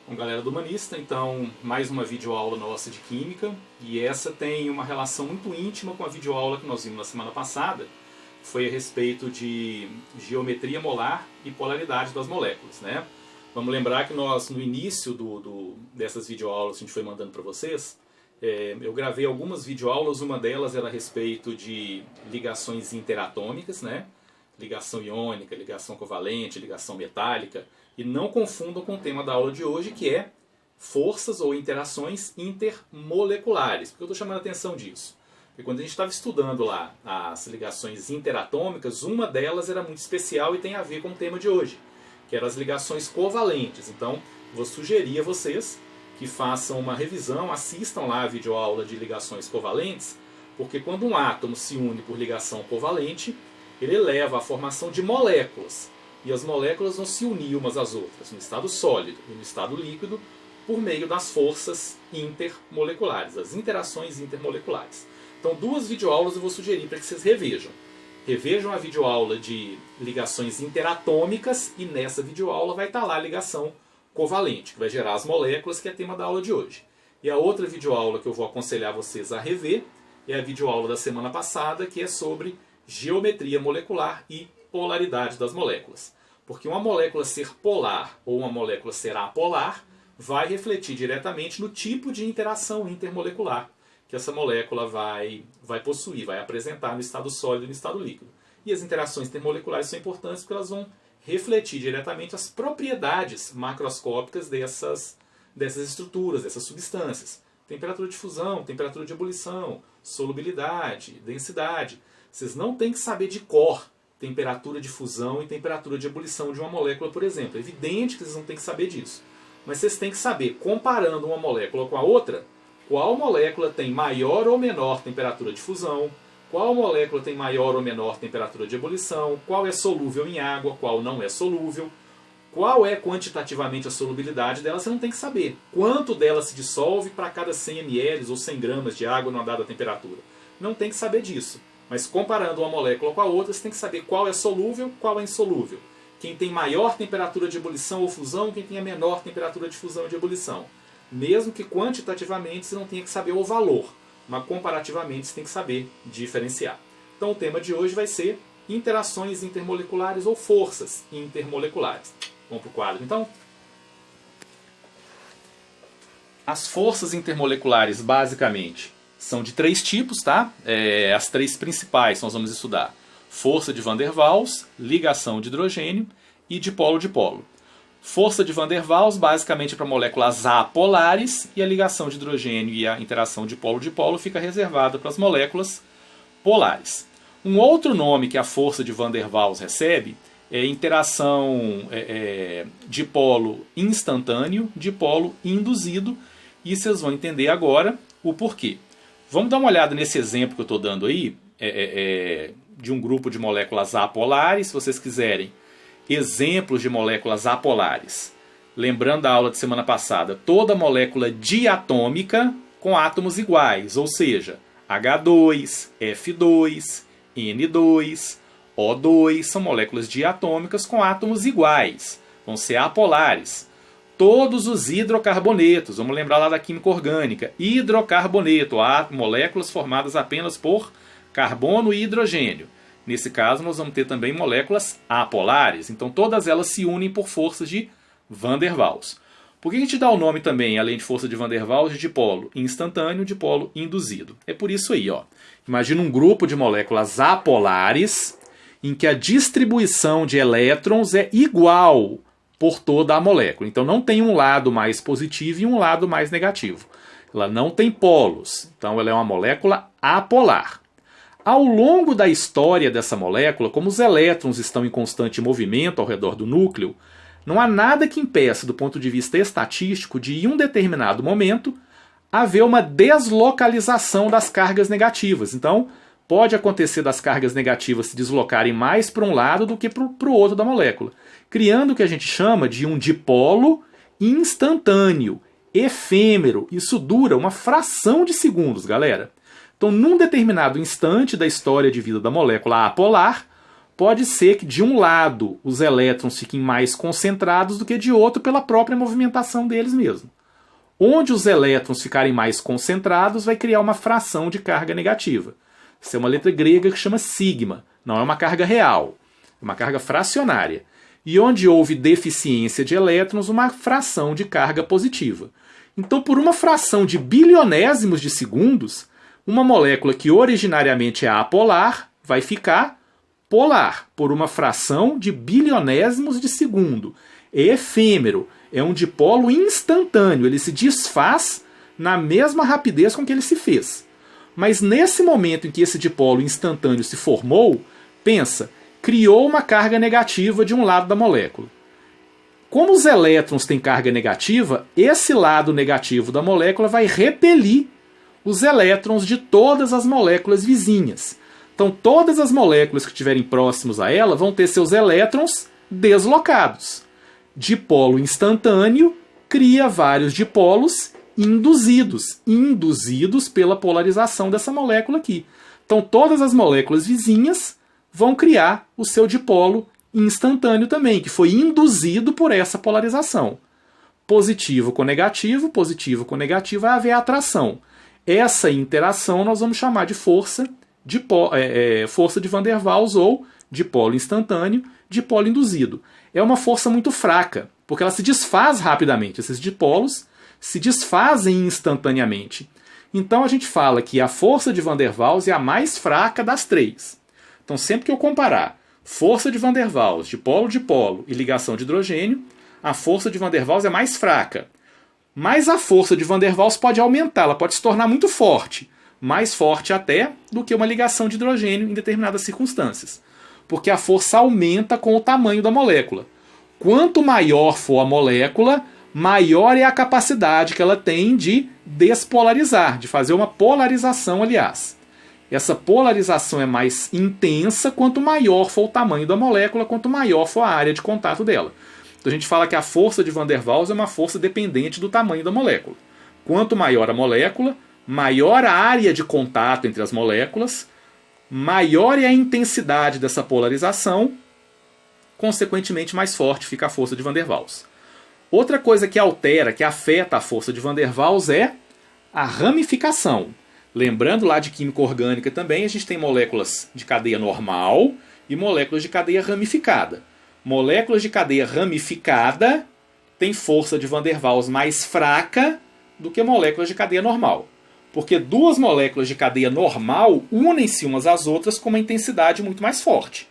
Bom, galera do Humanista, então mais uma videoaula nossa de Química, e essa tem uma relação muito íntima com a videoaula que nós vimos na semana passada, que foi a respeito de geometria molar e polaridade das moléculas, né? Vamos lembrar que nós, no início dessas videoaulas que a gente foi mandando para vocês, eu gravei algumas videoaulas, uma delas era a respeito de ligações interatômicas, né? Ligação iônica, ligação covalente, ligação metálica. E não confundam com o tema da aula de hoje, que é forças ou interações intermoleculares. Por que eu estou chamando a atenção disso? Porque quando a gente estava estudando lá as ligações interatômicas, uma delas era muito especial e tem a ver com o tema de hoje, que eram as ligações covalentes. Então, vou sugerir a vocês que façam uma revisão, assistam lá a videoaula de ligações covalentes, porque quando um átomo se une por ligação covalente, ele leva à formação de moléculas. E as moléculas vão se unir umas às outras, no estado sólido e no estado líquido, por meio das forças intermoleculares, as interações intermoleculares. Então, duas videoaulas eu vou sugerir para que vocês revejam. Revejam a videoaula de ligações interatômicas e nessa videoaula vai estar lá a ligação covalente, que vai gerar as moléculas, que é tema da aula de hoje. E a outra videoaula que eu vou aconselhar vocês a rever é a videoaula da semana passada, que é sobre geometria molecular e polaridade das moléculas. Porque uma molécula ser polar ou uma molécula ser apolar vai refletir diretamente no tipo de interação intermolecular que essa molécula vai possuir, vai apresentar no estado sólido e no estado líquido. E as interações intermoleculares são importantes porque elas vão refletir diretamente as propriedades macroscópicas dessas estruturas, dessas substâncias. Temperatura de fusão, temperatura de ebulição, solubilidade, densidade. Vocês não têm que saber de cor temperatura de fusão e temperatura de ebulição de uma molécula, por exemplo. É evidente que vocês não têm que saber disso. Mas vocês têm que saber, comparando uma molécula com a outra, qual molécula tem maior ou menor temperatura de fusão, qual molécula tem maior ou menor temperatura de ebulição, qual é solúvel em água, qual não é solúvel, qual é quantitativamente a solubilidade dela, você não tem que saber. Quanto dela se dissolve para cada 100 ml ou 100 gramas de água numa dada temperatura. Não tem que saber disso. Mas comparando uma molécula com a outra, você tem que saber qual é solúvel, qual é insolúvel. Quem tem maior temperatura de ebulição ou fusão, quem tem a menor temperatura de fusão e de ebulição. Mesmo que quantitativamente você não tenha que saber o valor, mas comparativamente você tem que saber diferenciar. Então o tema de hoje vai ser interações intermoleculares ou forças intermoleculares. Vamos para o quadro então? As forças intermoleculares, basicamente, são de três tipos, tá? As três principais nós vamos estudar: força de Van der Waals, ligação de hidrogênio e dipolo-dipolo. Força de Van der Waals, basicamente para moléculas apolares, e a ligação de hidrogênio e a interação dipolo-dipolo fica reservada para as moléculas polares. Um outro nome que a força de Van der Waals recebe é interação dipolo instantâneo, dipolo induzido, e vocês vão entender agora o porquê. Vamos dar uma olhada nesse exemplo que eu estou dando aí, de um grupo de moléculas apolares. Se vocês quiserem exemplos de moléculas apolares, lembrando da aula de semana passada, toda molécula diatômica com átomos iguais, ou seja, H2, F2, N2, O2, são moléculas diatômicas com átomos iguais, vão ser apolares. Todos os hidrocarbonetos, vamos lembrar lá da química orgânica, hidrocarboneto, moléculas formadas apenas por carbono e hidrogênio. Nesse caso nós vamos ter também moléculas apolares, então todas elas se unem por forças de Van der Waals. Por que a gente dá o nome também, além de força de Van der Waals, de dipolo instantâneo, dipolo induzido? É por isso aí, ó. Imagina um grupo de moléculas apolares em que a distribuição de elétrons é igual por toda a molécula. Então não tem um lado mais positivo e um lado mais negativo. Ela não tem polos, então ela é uma molécula apolar. Ao longo da história dessa molécula, como os elétrons estão em constante movimento ao redor do núcleo, não há nada que impeça, do ponto de vista estatístico, de em um determinado momento haver uma deslocalização das cargas negativas. Então pode acontecer das cargas negativas se deslocarem mais para um lado do que para o outro da molécula, criando o que a gente chama de um dipolo instantâneo, efêmero. Isso dura uma fração de segundos, galera. Então, num determinado instante da história de vida da molécula apolar, pode ser que de um lado os elétrons fiquem mais concentrados do que de outro pela própria movimentação deles mesmo. Onde os elétrons ficarem mais concentrados vai criar uma fração de carga negativa. Isso é uma letra grega que chama sigma, não é uma carga real, é uma carga fracionária. E onde houve deficiência de elétrons, uma fração de carga positiva. Então, por uma fração de bilionésimos de segundos, uma molécula que originariamente é apolar vai ficar polar, por uma fração de bilionésimos de segundo. É efêmero, é um dipolo instantâneo, ele se desfaz na mesma rapidez com que ele se fez. Mas nesse momento em que esse dipolo instantâneo se formou, pensa, criou uma carga negativa de um lado da molécula. Como os elétrons têm carga negativa, esse lado negativo da molécula vai repelir os elétrons de todas as moléculas vizinhas. Então todas as moléculas que estiverem próximos a ela vão ter seus elétrons deslocados. Dipolo instantâneo cria vários dipolos induzidos pela polarização dessa molécula aqui. Então todas as moléculas vizinhas vão criar o seu dipolo instantâneo também, que foi induzido por essa polarização. Positivo com negativo vai haver atração. Essa interação nós vamos chamar de força de Van der Waals ou dipolo instantâneo, dipolo induzido. É uma força muito fraca, porque ela se desfaz rapidamente. Esses dipolos se desfazem instantaneamente. Então a gente fala que a força de Van der Waals é a mais fraca das três. Então sempre que eu comparar força de Van der Waals, dipolo e ligação de hidrogênio, a força de Van der Waals é mais fraca. Mas a força de Van der Waals pode aumentar, ela pode se tornar muito forte. Mais forte até do que uma ligação de hidrogênio em determinadas circunstâncias. Porque a força aumenta com o tamanho da molécula. Quanto maior for a molécula, maior é a capacidade que ela tem de despolarizar, de fazer uma polarização, aliás. Essa polarização é mais intensa quanto maior for o tamanho da molécula, quanto maior for a área de contato dela. Então a gente fala que a força de Van der Waals é uma força dependente do tamanho da molécula. Quanto maior a molécula, maior a área de contato entre as moléculas, maior é a intensidade dessa polarização, consequentemente mais forte fica a força de Van der Waals. Outra coisa que altera, que afeta a força de Van der Waals é a ramificação. Lembrando lá de química orgânica também, a gente tem moléculas de cadeia normal e moléculas de cadeia ramificada. Moléculas de cadeia ramificada têm força de Van der Waals mais fraca do que moléculas de cadeia normal. Porque duas moléculas de cadeia normal unem-se umas às outras com uma intensidade muito mais forte.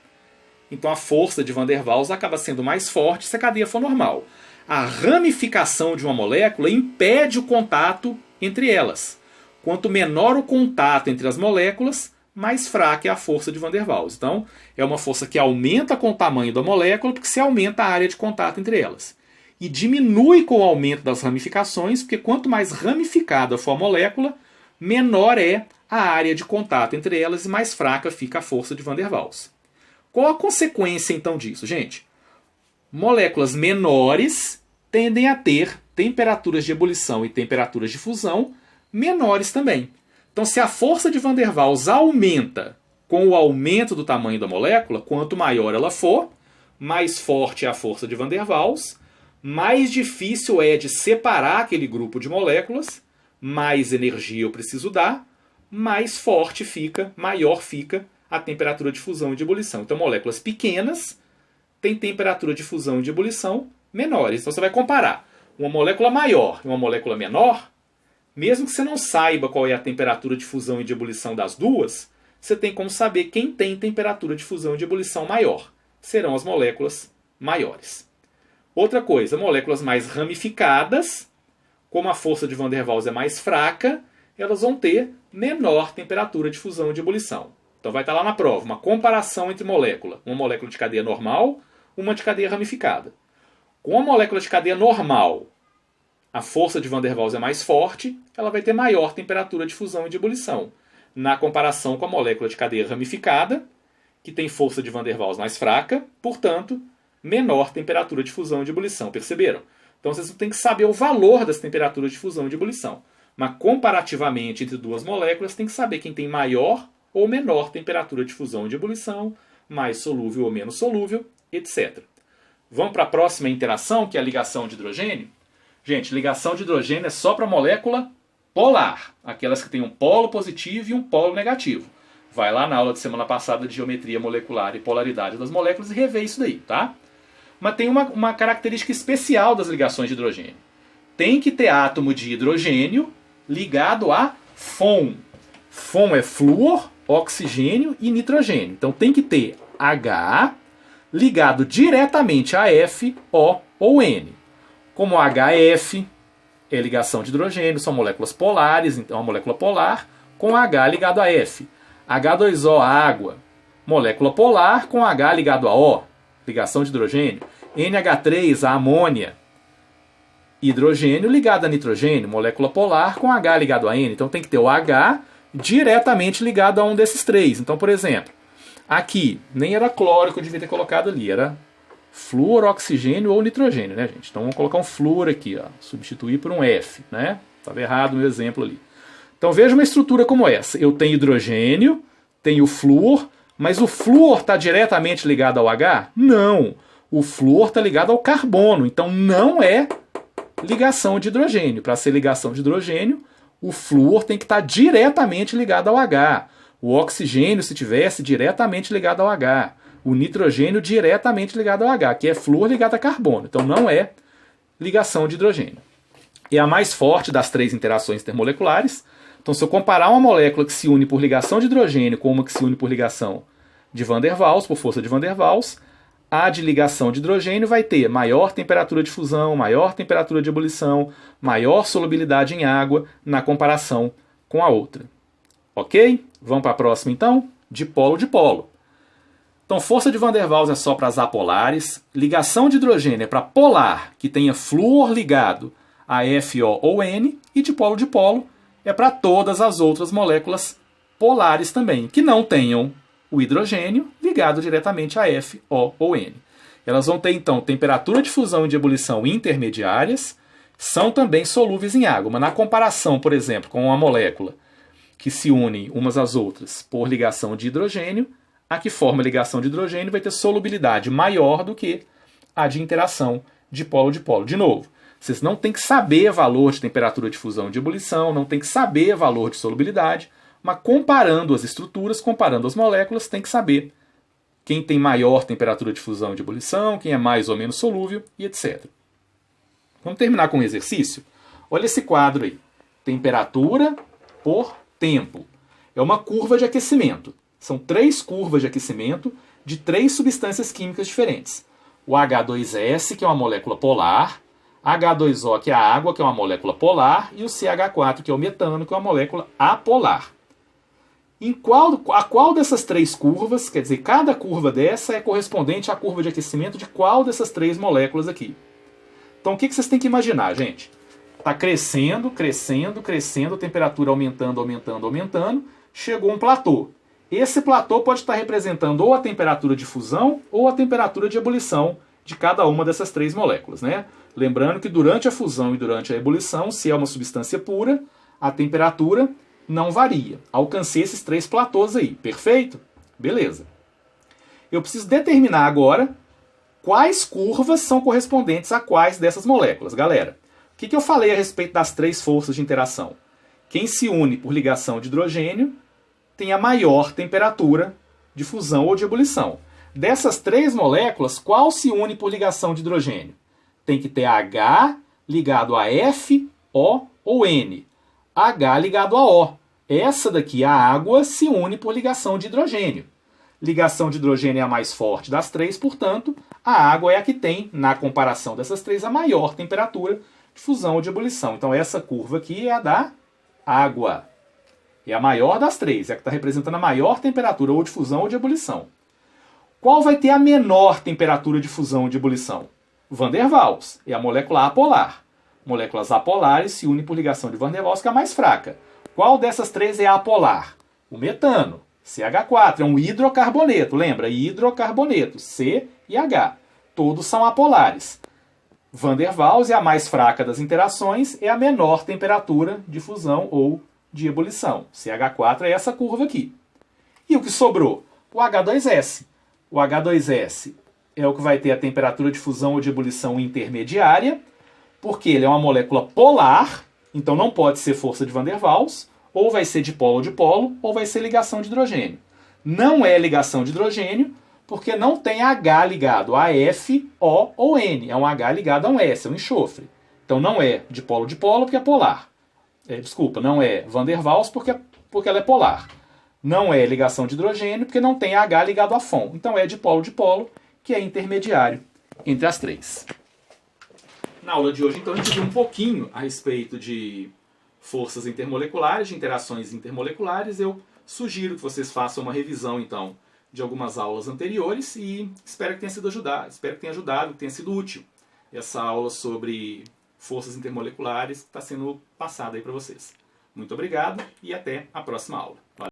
Então a força de Van der Waals acaba sendo mais forte se a cadeia for normal. A ramificação de uma molécula impede o contato entre elas. Quanto menor o contato entre as moléculas, mais fraca é a força de Van der Waals. Então, é uma força que aumenta com o tamanho da molécula, porque se aumenta a área de contato entre elas. E diminui com o aumento das ramificações, porque quanto mais ramificada for a molécula, menor é a área de contato entre elas e mais fraca fica a força de Van der Waals. Qual a consequência, então, disso, gente? Moléculas menores tendem a ter temperaturas de ebulição e temperaturas de fusão menores também. Então, se a força de Van der Waals aumenta com o aumento do tamanho da molécula, quanto maior ela for, mais forte é a força de Van der Waals, mais difícil é de separar aquele grupo de moléculas, mais energia eu preciso dar, mais forte fica, maior fica a temperatura de fusão e de ebulição. Então, moléculas pequenas têm temperatura de fusão e de ebulição menores. Então, você vai comparar uma molécula maior e uma molécula menor. Mesmo que você não saiba qual é a temperatura de fusão e de ebulição das duas, você tem como saber quem tem temperatura de fusão e de ebulição maior. Serão as moléculas maiores. Outra coisa, moléculas mais ramificadas, como a força de Van der Waals é mais fraca, elas vão ter menor temperatura de fusão e de ebulição. Então vai estar lá na prova uma comparação entre molécula. Uma molécula de cadeia normal, uma de cadeia ramificada. Com a molécula de cadeia normal, a força de Van der Waals é mais forte, ela vai ter maior temperatura de fusão e de ebulição. Na comparação com a molécula de cadeia ramificada, que tem força de Van der Waals mais fraca, portanto, menor temperatura de fusão e de ebulição. Perceberam? Então vocês têm que saber o valor das temperaturas de fusão e de ebulição. Mas comparativamente entre duas moléculas, tem que saber quem tem maior ou menor temperatura de fusão e de ebulição, mais solúvel ou menos solúvel, etc. Vamos para a próxima interação, que é a ligação de hidrogênio? Gente, ligação de hidrogênio é só para molécula polar, aquelas que têm um polo positivo e um polo negativo. Vai lá na aula de semana passada de geometria molecular e polaridade das moléculas e revê isso daí, tá? Mas tem uma característica especial das ligações de hidrogênio. Tem que ter átomo de hidrogênio ligado a FON. FON é flúor, oxigênio e nitrogênio. Então tem que ter H ligado diretamente a F, O ou N. Como HF é ligação de hidrogênio, são moléculas polares, então a molécula polar com H ligado a F. H2O, água, molécula polar com H ligado a O, ligação de hidrogênio. NH3, a amônia, hidrogênio ligado a nitrogênio, molécula polar com H ligado a N. Então tem que ter o H diretamente ligado a um desses três. Então, por exemplo, aqui nem era cloro que eu devia ter colocado ali, era flúor, oxigênio ou nitrogênio, né, gente? Então vamos colocar um flúor aqui, ó, substituir por um F, né? Estava errado no exemplo ali. Então veja uma estrutura como essa. Eu tenho hidrogênio, tenho flúor, mas o flúor está diretamente ligado ao H? Não. O flúor está ligado ao carbono, então não é ligação de hidrogênio. Para ser ligação de hidrogênio, o flúor tem que estar diretamente ligado ao H. O oxigênio, se tivesse, diretamente ligado ao H. O nitrogênio diretamente ligado ao H, que é flúor ligado a carbono. Então não é ligação de hidrogênio. É a mais forte das três interações intermoleculares. Então, se eu comparar uma molécula que se une por ligação de hidrogênio com uma que se une por ligação de Van der Waals, por força de Van der Waals, a de ligação de hidrogênio vai ter maior temperatura de fusão, maior temperatura de ebulição, maior solubilidade em água na comparação com a outra. Ok? Vamos para a próxima, então? Dipolo de polo. Então, força de Van der Waals é só para as apolares. Ligação de hidrogênio é para polar, que tenha flúor ligado a FO ou N. E dipolo de polo é para todas as outras moléculas polares também, que não tenham o hidrogênio ligado diretamente a F, O ou N. Elas vão ter, então, temperatura de fusão e de ebulição intermediárias, são também solúveis em água. Mas na comparação, por exemplo, com uma molécula que se une umas às outras por ligação de hidrogênio, a que forma ligação de hidrogênio vai ter solubilidade maior do que a de interação de polo. De novo, vocês não têm que saber valor de temperatura de fusão e de ebulição, não tem que saber valor de solubilidade, mas comparando as estruturas, comparando as moléculas, tem que saber quem tem maior temperatura de fusão e de ebulição, quem é mais ou menos solúvel e etc. Vamos terminar com um exercício? Olha esse quadro aí. Temperatura por tempo. É uma curva de aquecimento. São 3 curvas de aquecimento de 3 substâncias químicas diferentes. O H2S, que é uma molécula polar, H2O, que é a água, que é uma molécula polar, e o CH4, que é o metano, que é uma molécula apolar. A qual dessas 3 curvas, quer dizer, cada curva dessa é correspondente à curva de aquecimento de qual dessas 3 moléculas aqui? Então o que vocês têm que imaginar, gente? Está crescendo, crescendo, crescendo, a temperatura aumentando, aumentando, aumentando, chegou um platô. Esse platô pode estar representando ou a temperatura de fusão ou a temperatura de ebulição de cada uma dessas 3 moléculas, né? Lembrando que durante a fusão e durante a ebulição, se é uma substância pura, a temperatura não varia. Alcancei esses 3 platôs aí, perfeito? Beleza. Eu preciso determinar agora quais curvas são correspondentes a quais dessas moléculas. Galera, o que eu falei a respeito das 3 forças de interação? Quem se une por ligação de hidrogênio tem a maior temperatura de fusão ou de ebulição. Dessas 3 moléculas, qual se une por ligação de hidrogênio? Tem que ter H ligado a F, O ou N. H ligado a O. Essa daqui, a água, se une por ligação de hidrogênio. Ligação de hidrogênio é a mais forte das 3, portanto, a água é a que tem, na comparação dessas 3, a maior temperatura de fusão ou de ebulição. Então essa curva aqui é a da água. É a maior das 3, é a que está representando a maior temperatura ou de fusão ou de ebulição. Qual vai ter a menor temperatura de fusão ou de ebulição? Van der Waals, é a molécula apolar. Moléculas apolares se unem por ligação de Van der Waals, que é a mais fraca. Qual dessas 3 é apolar? O metano, CH4, é um hidrocarboneto, lembra? Hidrocarboneto, C e H. Todos são apolares. Van der Waals é a mais fraca das interações, é a menor temperatura de fusão ou de ebulição. CH4 é essa curva aqui. E o que sobrou? O H2S. O H2S é o que vai ter a temperatura de fusão ou de ebulição intermediária, porque ele é uma molécula polar, então não pode ser força de Van der Waals, ou vai ser dipolo, ou vai ser ligação de hidrogênio. Não é ligação de hidrogênio, porque não tem H ligado a F, O ou N. É um H ligado a um S, é um enxofre. Então não é dipolo, porque é polar. Desculpa, não é Van der Waals porque ela é polar. Não é ligação de hidrogênio porque não tem H ligado a FON. Então é dipolo, que é intermediário entre as três. Na aula de hoje, então, a gente viu um pouquinho a respeito de forças intermoleculares, de interações intermoleculares. Eu sugiro que vocês façam uma revisão, então, de algumas aulas anteriores e espero que tenha ajudado, que tenha sido útil essa aula sobre forças intermoleculares que está sendo passada aí para vocês. Muito obrigado e até a próxima aula.